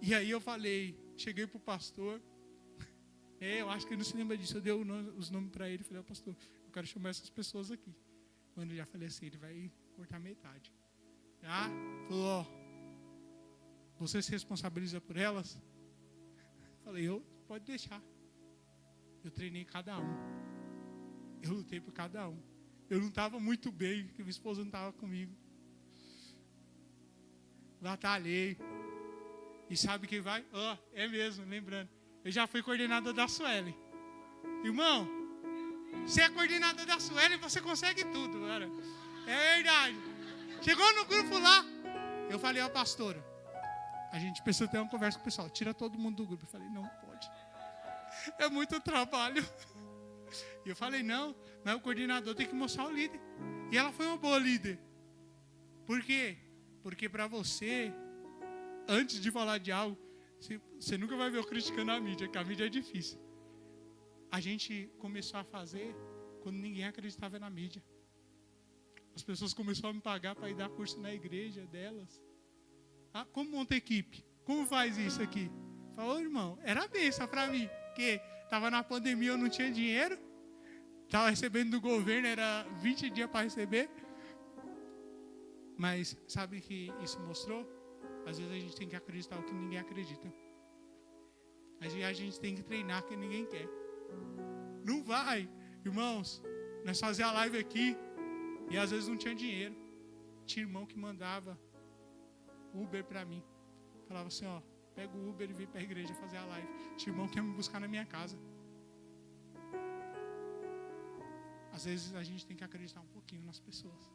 E aí eu falei, cheguei pro pastor. Eu acho que ele não se lembra disso. Eu dei os nomes para ele. Falei, pastor, eu quero chamar essas pessoas aqui. Quando eu já falei assim, ele vai cortar metade. Falou, você se responsabiliza por elas? Falei, pode deixar. Eu treinei cada um. Eu lutei por cada um. Eu não estava muito bem, porque minha esposa não estava comigo. Batalhei. E sabe quem vai? É mesmo, lembrando. Eu já fui coordenador da Sueli. Irmão, você é coordenador da Sueli, você consegue tudo, cara. É verdade. Chegou no grupo lá, eu falei, pastora, a gente precisa ter uma conversa com o pessoal. Tira todo mundo do grupo. Eu falei, não pode. É muito trabalho. E eu falei, não, mas o coordenador tem que mostrar o líder. E ela foi uma boa líder. Por quê? Porque para você, antes de falar de algo, você nunca vai ver eu criticando a mídia, que a mídia é difícil. A gente começou a fazer quando ninguém acreditava na mídia. As pessoas começaram a me pagar para ir dar curso na igreja delas. Como monta equipe? Como faz isso aqui? Falou, irmão, era bênção para mim. Porque estava na pandemia, eu não tinha dinheiro. Estava recebendo do governo, era 20 dias para receber. Mas sabe que isso mostrou? Às vezes a gente tem que acreditar o que ninguém acredita. Às vezes a gente tem que treinar o que ninguém quer. Não vai, irmãos. Nós fazíamos a live aqui e às vezes não tinha dinheiro. Tinha irmão que mandava Uber para mim. Falava assim, pega o Uber e vem para a igreja fazer a live. Tinha irmão que ia me buscar na minha casa. Às vezes a gente tem que acreditar um pouquinho nas pessoas.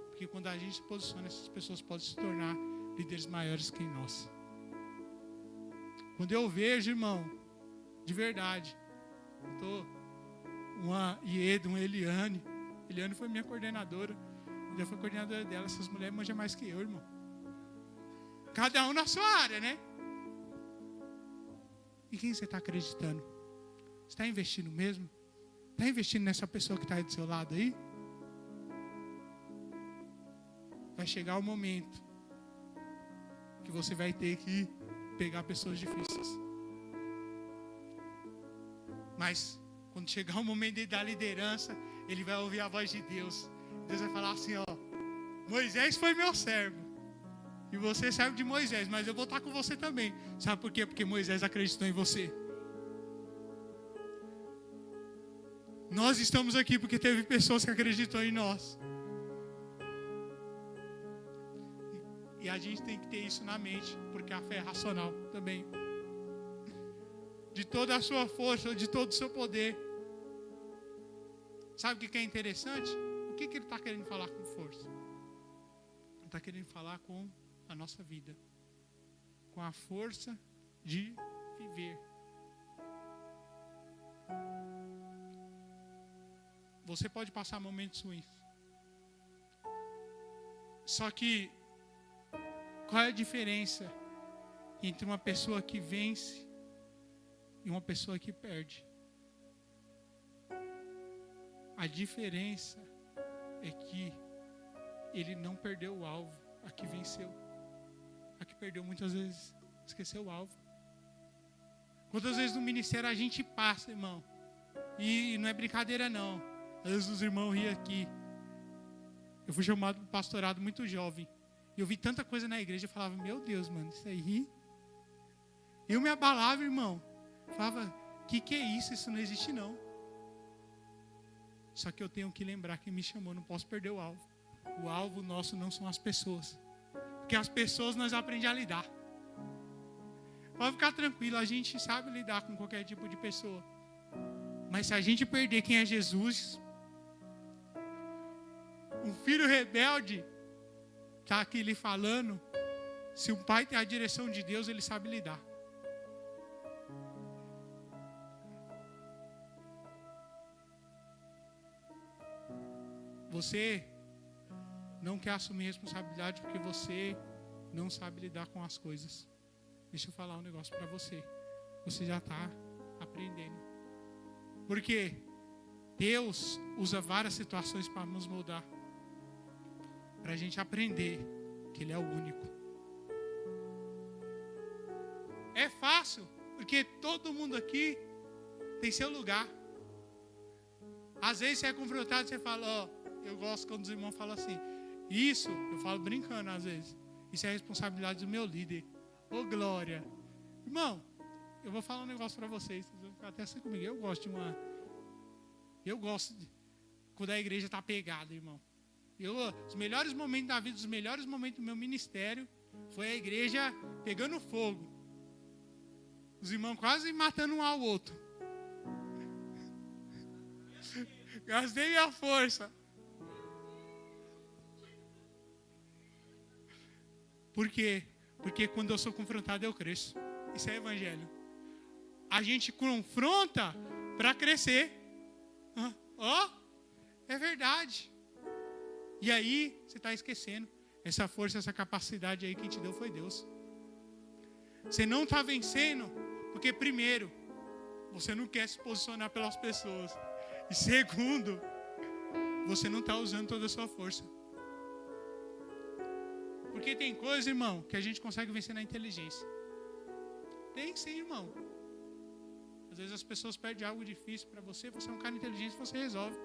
Porque quando a gente se posiciona, essas pessoas podem se tornar líderes maiores que nós. Quando eu vejo, irmão, de verdade, uma Ieda, uma Eliane. Eliane foi minha coordenadora. Eu fui coordenadora dela. Essas mulheres manjam mais que eu, irmão. Cada um na sua área, né? Em quem você está acreditando? Você está investindo mesmo? Está investindo nessa pessoa que está aí do seu lado aí? Vai chegar o momento que você vai ter que pegar pessoas difíceis. Mas Quando chegar o momento dele dar liderança, ele vai ouvir a voz de Deus. Deus vai falar assim, ó, Moisés foi meu servo. E você é servo de Moisés, mas eu vou estar com você também. Sabe por quê? Porque Moisés acreditou em você. Nós estamos aqui porque teve pessoas que acreditam em nós. E a gente tem que ter isso na mente, porque a fé é racional também. De toda a sua força, de todo o seu poder. Sabe o que é interessante? O que ele está querendo falar com força? Ele está querendo falar com a nossa vida. Com a força de viver. Você pode passar momentos ruins. Só que, qual é a diferença entre uma pessoa que vence e uma pessoa que perde? A diferença é que ele não perdeu o alvo, a que venceu. A que perdeu muitas vezes esqueceu o alvo. Quantas vezes no ministério a gente passa, irmão? E não é brincadeira não. Às vezes os irmãos riem aqui. Eu fui chamado para o pastorado muito jovem. E eu vi tanta coisa na igreja, eu falava, meu Deus, mano, isso aí. Eu me abalava, irmão. Falava, que é isso? Isso não existe não. Só que eu tenho que lembrar quem me chamou, não posso perder o alvo. O alvo nosso não são as pessoas. Porque as pessoas nós aprendemos a lidar. Pode ficar tranquilo, a gente sabe lidar com qualquer tipo de pessoa. Mas se a gente perder quem é Jesus, um filho rebelde está aqui lhe falando, se o pai tem a direção de Deus, ele sabe lidar. Você não quer assumir responsabilidade porque você não sabe lidar com as coisas. Deixa eu falar um negócio para você. Você já está aprendendo. Porque Deus usa várias situações para nos moldar. Para a gente aprender que Ele é o único. É fácil, porque todo mundo aqui tem seu lugar. Às vezes você é confrontado e você fala, ó, eu gosto quando os irmãos falam assim, isso, eu falo brincando às vezes, isso é a responsabilidade do meu líder. Ô glória. Irmão, eu vou falar um negócio para vocês, vocês vão ficar até assim comigo. Eu gosto quando a igreja está pegada, irmão. Os melhores momentos da vida, os melhores momentos do meu ministério, foi a igreja pegando fogo. Os irmãos quase matando um ao outro. Gastei minha força. Por quê? Porque quando eu sou confrontado, eu cresço. Isso é evangelho. A gente confronta para crescer. É verdade. E aí, você está esquecendo. Essa força, essa capacidade aí, quem te deu foi Deus. Você não está vencendo, porque primeiro, você não quer se posicionar pelas pessoas. E segundo, você não está usando toda a sua força. Porque tem coisa, irmão, que a gente consegue vencer na inteligência. Tem sim, irmão. Às vezes as pessoas pedem algo difícil para você, você é um cara inteligente, você resolve.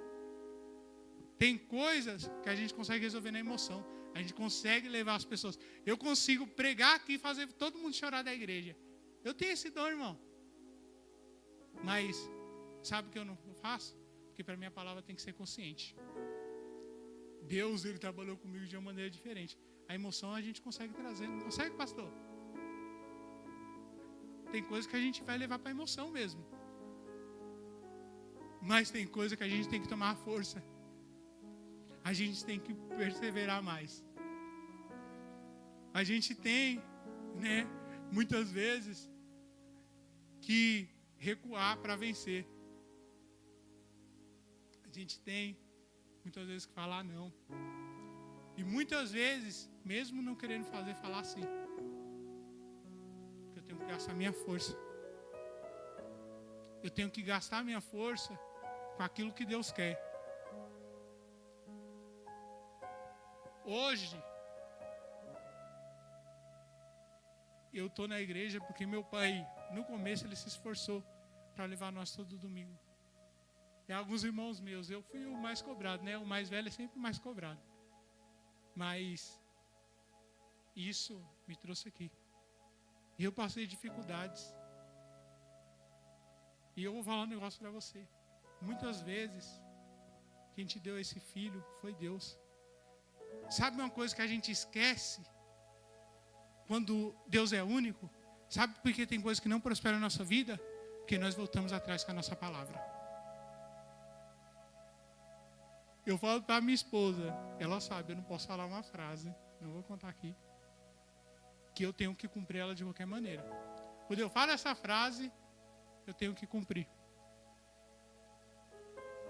Tem coisas que a gente consegue resolver na emoção. A gente consegue levar as pessoas. Eu consigo pregar aqui e fazer todo mundo chorar da igreja. Eu tenho esse dom, irmão. Mas, sabe o que eu não faço? Porque para mim a palavra tem que ser consciente. Deus, Ele trabalhou comigo de uma maneira diferente. A emoção a gente consegue trazer. Não consegue, pastor? Tem coisa que a gente vai levar para a emoção mesmo. Mas tem coisa que a gente tem que tomar força. A gente tem que perseverar mais. A gente tem, muitas vezes, que recuar para vencer. A gente tem, muitas vezes, que falar não. E muitas vezes, mesmo não querendo fazer, falar sim. Porque eu tenho que gastar minha força. Eu tenho que gastar minha força com aquilo que Deus quer. Hoje, eu estou na igreja porque meu pai, no começo, ele se esforçou para levar nós todo domingo. E alguns irmãos meus, eu fui o mais cobrado, né? O mais velho é sempre o mais cobrado. Mas isso me trouxe aqui. E eu passei dificuldades. E eu vou falar um negócio para você. Muitas vezes, quem te deu esse filho foi Deus. Sabe uma coisa que a gente esquece? Quando Deus é único? Sabe por que tem coisas que não prosperam na nossa vida? Porque nós voltamos atrás com a nossa palavra. Eu falo para minha esposa, ela sabe, eu não posso falar uma frase, não vou contar aqui, que eu tenho que cumprir ela de qualquer maneira. Quando eu falo essa frase, eu tenho que cumprir.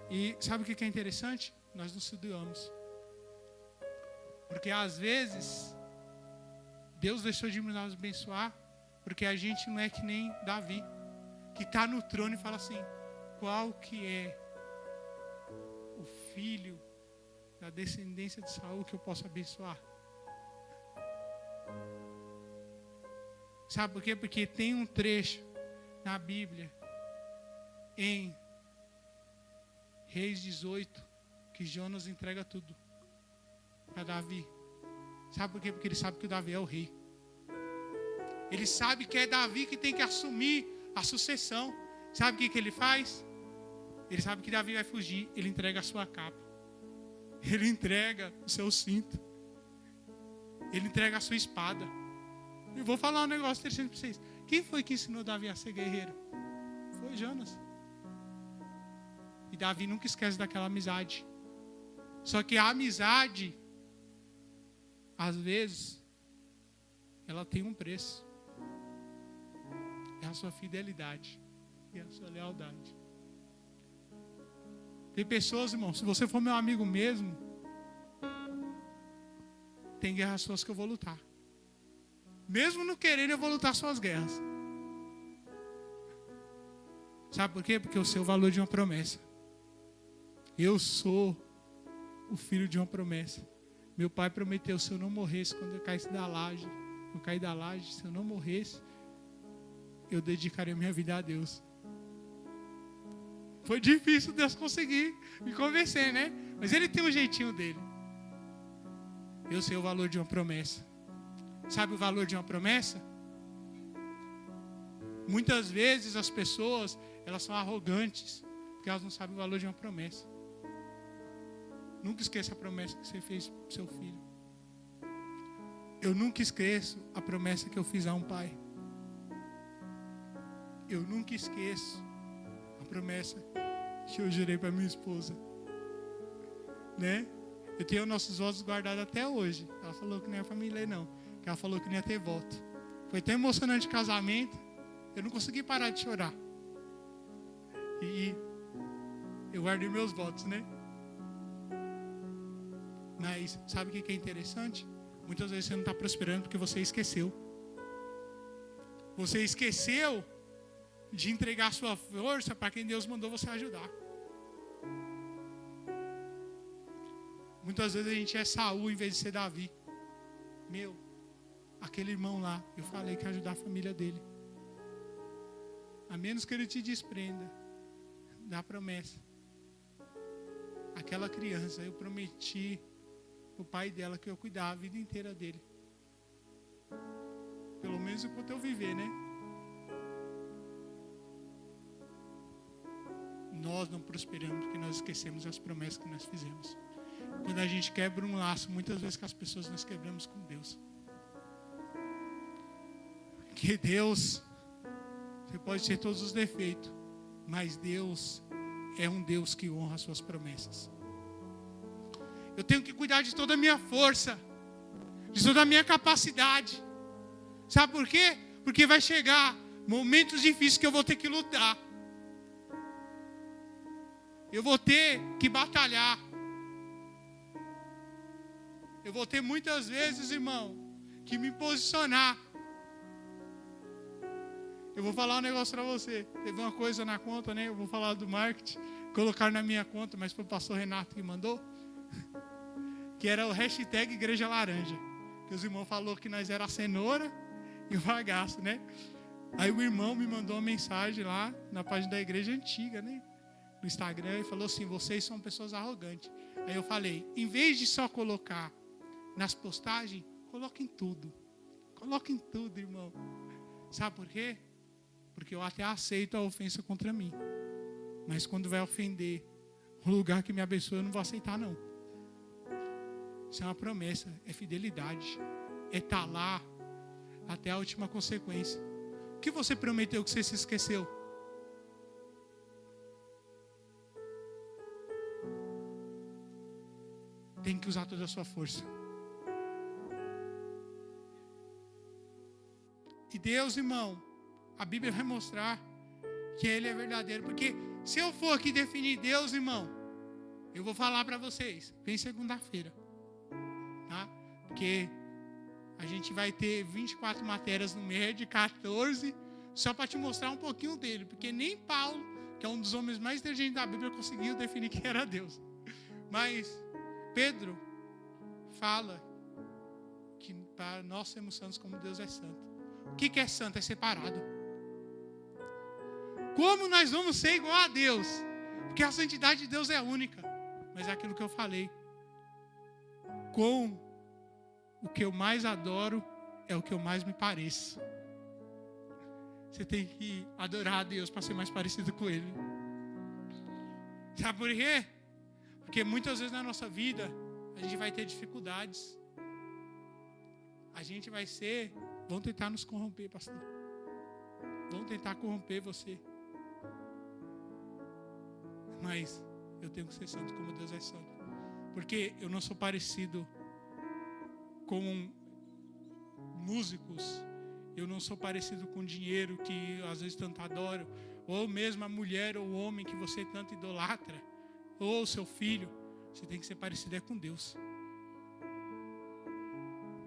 E sabe o que é interessante? Nós nos estudiamos. Porque às vezes, Deus deixou de nos abençoar, porque a gente não é que nem Davi, que está no trono e fala assim, qual que é o filho da descendência de Saul que eu posso abençoar? Sabe por quê? Porque tem um trecho na Bíblia, em Reis 18, que Jonas entrega tudo para Davi. Sabe por quê? Porque ele sabe que o Davi é o rei. Ele sabe que é Davi que tem que assumir a sucessão. Sabe o que ele faz? Ele sabe que Davi vai fugir. Ele entrega a sua capa. Ele entrega o seu cinto. Ele entrega a sua espada. Eu vou falar um negócio interessante para vocês. Quem foi que ensinou Davi a ser guerreiro? Foi Jonas. E Davi nunca esquece daquela amizade. Só que a amizade, às vezes, ela tem um preço. É a sua fidelidade. E a sua lealdade. Tem pessoas, irmão, se você for meu amigo mesmo, tem guerras suas que eu vou lutar. Mesmo não querendo, eu vou lutar suas guerras. Sabe por quê? Porque eu sei o valor de uma promessa. Eu sou o filho de uma promessa. Meu pai prometeu, se eu não morresse quando eu caísse da laje, eu caí da laje, se eu não morresse, eu dedicaria minha vida a Deus. Foi difícil Deus conseguir me convencer, né? Mas ele tem um jeitinho dele. Eu sei o valor de uma promessa. Sabe o valor de uma promessa? Muitas vezes as pessoas, elas são arrogantes, porque elas não sabem o valor de uma promessa. Nunca esqueça a promessa que você fez para o seu filho. Eu nunca esqueço a promessa que eu fiz a um pai. Eu nunca esqueço a promessa que eu jurei para minha esposa. Né? Eu tenho nossos votos guardados até hoje. Ela falou que não ia família não. Que ela falou que não ia ter voto. Foi tão emocionante o casamento. Eu não consegui parar de chorar. E eu guardei meus votos, né? Mas sabe o que é interessante? Muitas vezes você não está prosperando porque você esqueceu. Você esqueceu de entregar sua força para quem Deus mandou você ajudar. Muitas vezes a gente é Saul em vez de ser Davi. Meu, aquele irmão lá, eu falei que ia ajudar a família dele. A menos que ele te desprenda da promessa. Aquela criança, eu prometi o pai dela que eu cuidava a vida inteira dele. Pelo menos enquanto eu viver, né? Nós não prosperamos porque nós esquecemos as promessas que nós fizemos. Quando a gente quebra um laço, muitas vezes com as pessoas nós quebramos com Deus. Que Deus, você pode ter todos os defeitos, mas Deus é um Deus que honra as suas promessas. Eu tenho que cuidar de toda a minha força, de toda a minha capacidade. Sabe por quê? Porque vai chegar momentos difíceis que eu vou ter que lutar. Eu vou ter que batalhar. Eu vou ter muitas vezes, irmão, que me posicionar. Eu vou falar um negócio para você. Teve uma coisa na conta, né? Eu vou falar do marketing. Colocaram na minha conta, mas foi o pastor Renato que mandou. Que era o hashtag Igreja Laranja. Que os irmãos falaram que nós era a cenoura e o bagaço, né? Aí o irmão me mandou uma mensagem lá na página da igreja antiga, né? no Instagram e falou assim: vocês são pessoas arrogantes. Aí eu falei: em vez de só colocar nas postagens, coloquem tudo. Coloquem tudo, irmão. Sabe por quê? Porque eu até aceito a ofensa contra mim. Mas quando vai ofender o lugar que me abençoa, eu não vou aceitar, não. Isso é uma promessa, é fidelidade. É estar lá até a última consequência. O que você prometeu que você se esqueceu? Tem que usar toda a sua força. E Deus, irmão, a Bíblia vai mostrar que Ele é verdadeiro. Porque se eu for aqui definir Deus, irmão, eu vou falar para vocês. Vem segunda-feira. Tá? Porque a gente vai ter 24 matérias no MED, 14, só para te mostrar um pouquinho dele. Porque nem Paulo, que é um dos homens mais inteligentes da Bíblia, conseguiu definir quem era Deus. Mas Pedro fala que para nós sermos santos como Deus é santo. O que é santo? É separado. Como nós vamos ser igual a Deus? Porque a santidade de Deus é única. Mas é aquilo que eu falei. Com o que eu mais adoro é o que eu mais me pareço. Você tem que adorar a Deus para ser mais parecido com Ele. Sabe por quê? Porque muitas vezes na nossa vida a gente vai ter dificuldades. A gente vai ser... Vão tentar nos corromper, pastor. Vão tentar corromper você. Mas eu tenho que ser santo como Deus é santo. Porque eu não sou parecido com músicos. Eu não sou parecido com dinheiro que às vezes tanto adoro. Ou mesmo a mulher ou o homem que você tanto idolatra. Ou o seu filho. Você tem que ser parecido com Deus.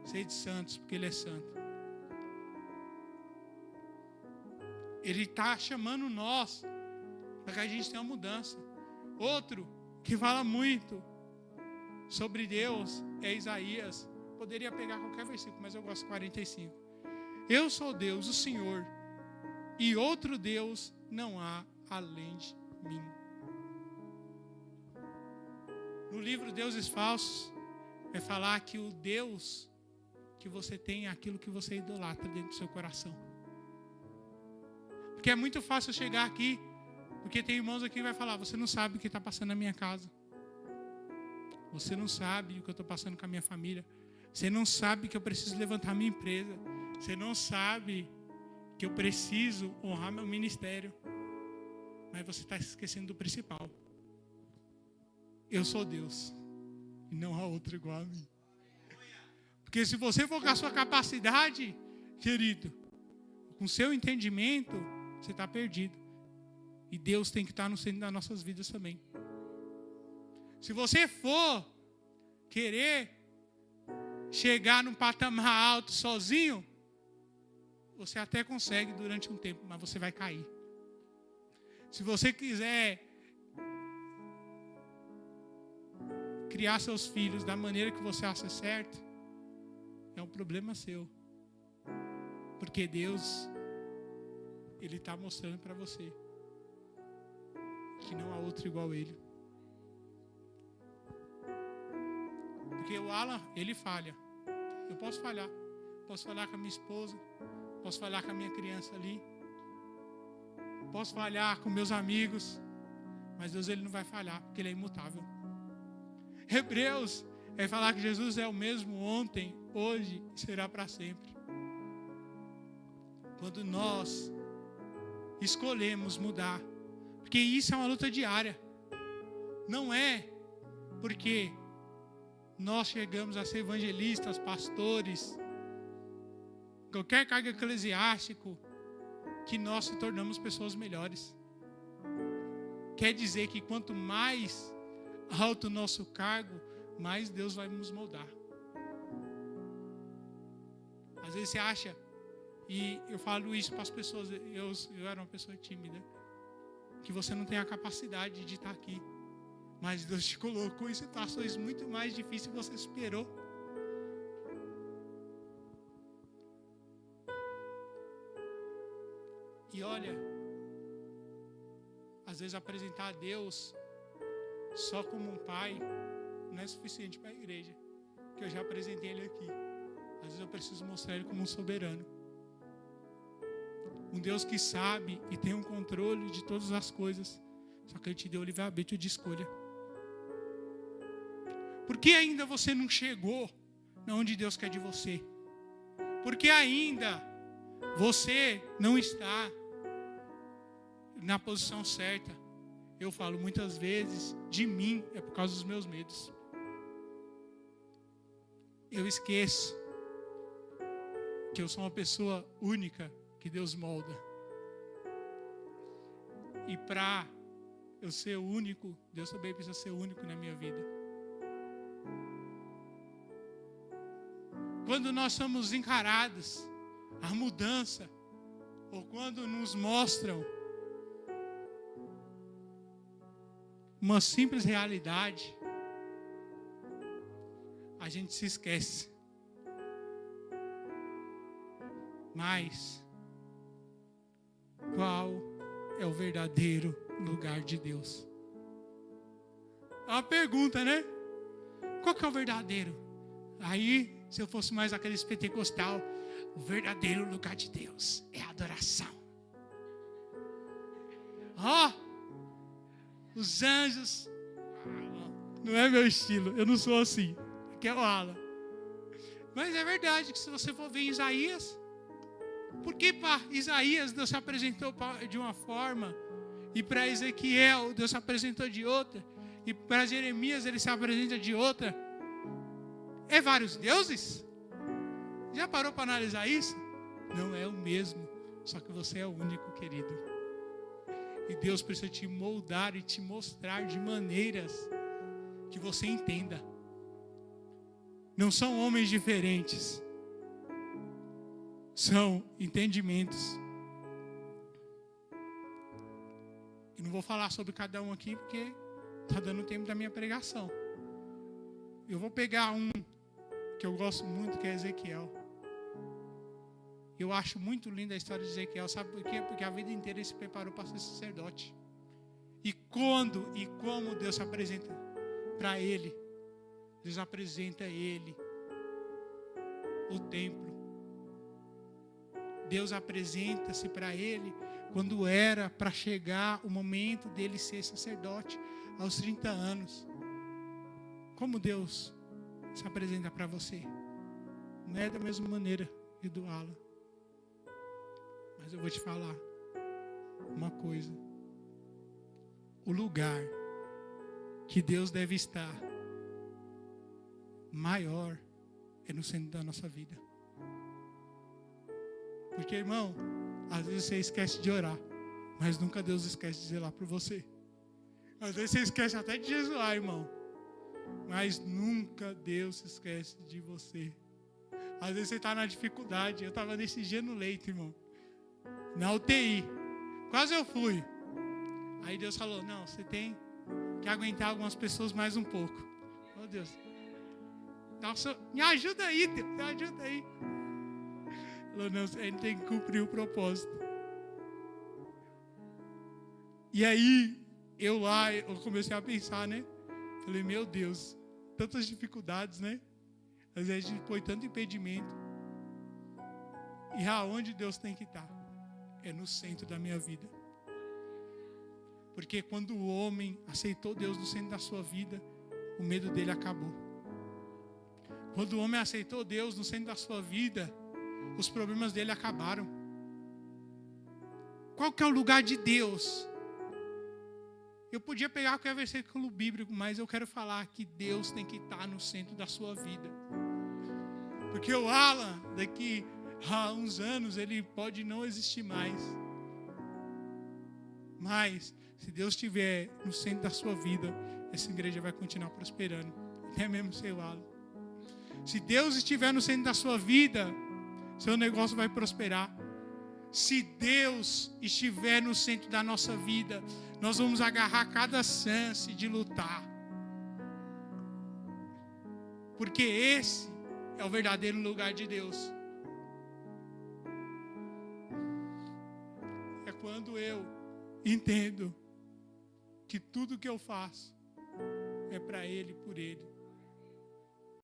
Sede santos, porque Ele é santo. Ele está chamando nós para que a gente tenha uma mudança. Outro que fala muito sobre Deus é Isaías. Poderia pegar qualquer versículo, mas eu gosto de 45. Eu sou Deus, o Senhor, e outro Deus não há além de mim. No livro Deuses Falsos, vai falar que o Deus que você tem é aquilo que você idolatra dentro do seu coração. Porque é muito fácil chegar aqui, porque tem irmãos aqui que vai falar: você não sabe o que está passando na minha casa. Você não sabe o que eu estou passando com a minha família. Você não sabe que eu preciso levantar minha empresa. Você não sabe que eu preciso honrar meu ministério. Mas você está esquecendo do principal. Eu sou Deus. E não há outro igual a mim. Porque se você for com a sua capacidade, querido, com o seu entendimento, você está perdido. E Deus tem que estar no centro das nossas vidas também. Se você for querer chegar num patamar alto sozinho, você até consegue durante um tempo, mas você vai cair. Se você quiser criar seus filhos da maneira que você acha certo, é um problema seu. Porque Deus, Ele está mostrando para você que não há outro igual a Ele. Porque o Alan, ele falha. Eu posso falhar. Posso falhar com a minha esposa. Posso falhar com a minha criança ali. Posso falhar com meus amigos. Mas Deus, Ele não vai falhar, porque Ele é imutável. Hebreus vai falar que Jesus é o mesmo ontem, hoje e será para sempre. Quando nós escolhemos mudar. Porque isso é uma luta diária. Não é porque nós chegamos a ser evangelistas, pastores, qualquer cargo eclesiástico, que nós se tornamos pessoas melhores. Quer dizer que quanto mais alto o nosso cargo, mais Deus vai nos moldar. Às vezes você acha, e eu falo isso para as pessoas, eu era uma pessoa tímida, que você não tem a capacidade de estar aqui. Mas Deus te colocou em situações muito mais difíceis e você superou. E olha, Às vezes apresentar a Deus só como um pai não é suficiente para a igreja, que eu já apresentei ele aqui. Às vezes eu preciso mostrar ele como um soberano. Um Deus que sabe e tem um controle de todas as coisas. Só que ele te deu o livre-arbítrio de escolha. Por que ainda você não chegou onde Deus quer de você? Por que ainda você não está na posição certa? Eu falo muitas vezes, de mim é por causa dos meus medos. Eu esqueço que eu sou uma pessoa única que Deus molda. E para eu ser o único, Deus também precisa ser único na minha vida. Quando nós somos encarados a mudança, ou quando nos mostram uma simples realidade, a gente se esquece. Mas qual é o verdadeiro lugar de Deus? É uma pergunta, né? Qual que é o verdadeiro? Aí, se eu fosse mais aquele pentecostal, o verdadeiro lugar de Deus é a adoração. Os anjos. Não é meu estilo, eu não sou assim. Aqui é o Alan. Mas é verdade que se você for ver em Isaías, por que para Isaías Deus se apresentou de uma forma, e para Ezequiel Deus se apresentou de outra, e para Jeremias ele se apresenta de outra? É vários deuses? Já parou para analisar isso? Não é o mesmo, só que você é o único, querido. E Deus precisa te moldar e te mostrar de maneiras que você entenda. Não são homens diferentes, são entendimentos. Eu não vou falar sobre cada um aqui porque está dando tempo da minha pregação. Eu vou pegar um que eu gosto muito, que é Ezequiel. Eu acho muito linda a história de Ezequiel. Sabe por quê? Porque a vida inteira ele se preparou para ser sacerdote. E quando e como Deus se apresenta para ele, Deus apresenta a ele o templo. Deus apresenta-se para ele quando era para chegar o momento dele ser sacerdote, aos 30 anos. Como Deus se apresenta para você? Não é da mesma maneira que do Alan. Mas eu vou te falar uma coisa. O lugar que Deus deve estar maior é no centro da nossa vida. Porque, irmão, às vezes você esquece de orar, mas nunca Deus esquece de zelar por você. Às vezes você esquece até de jejuar, irmão, mas nunca Deus se esquece de você. Às vezes você está na dificuldade. Eu estava nesse dia no leito, irmão, na UTI, quase eu fui. Aí Deus falou, não, você tem que aguentar algumas pessoas mais um pouco. Oh Deus, nossa, me ajuda aí, Deus, me ajuda aí. Falou, não, a gente tem que cumprir o propósito. E aí, eu comecei a pensar, né? Falei, meu Deus, tantas dificuldades, né? Às vezes a gente põe tanto impedimento. E aonde Deus tem que estar? É no centro da minha vida. Porque quando o homem aceitou Deus no centro da sua vida, o medo dele acabou. Quando o homem aceitou Deus no centro da sua vida, os problemas dele acabaram. Qual que é o lugar de Deus? Eu podia pegar qualquer versículo bíblico, mas eu quero falar que Deus tem que estar no centro da sua vida. Porque o Alan, daqui a uns anos, ele pode não existir mais. Mas, se Deus estiver no centro da sua vida, essa igreja vai continuar prosperando. Até mesmo ser o Alan. Se Deus estiver no centro da sua vida, seu negócio vai prosperar. Se Deus estiver no centro da nossa vida, nós vamos agarrar cada chance de lutar. Porque esse é o verdadeiro lugar de Deus. É quando eu entendo que tudo que eu faço é para Ele, por Ele.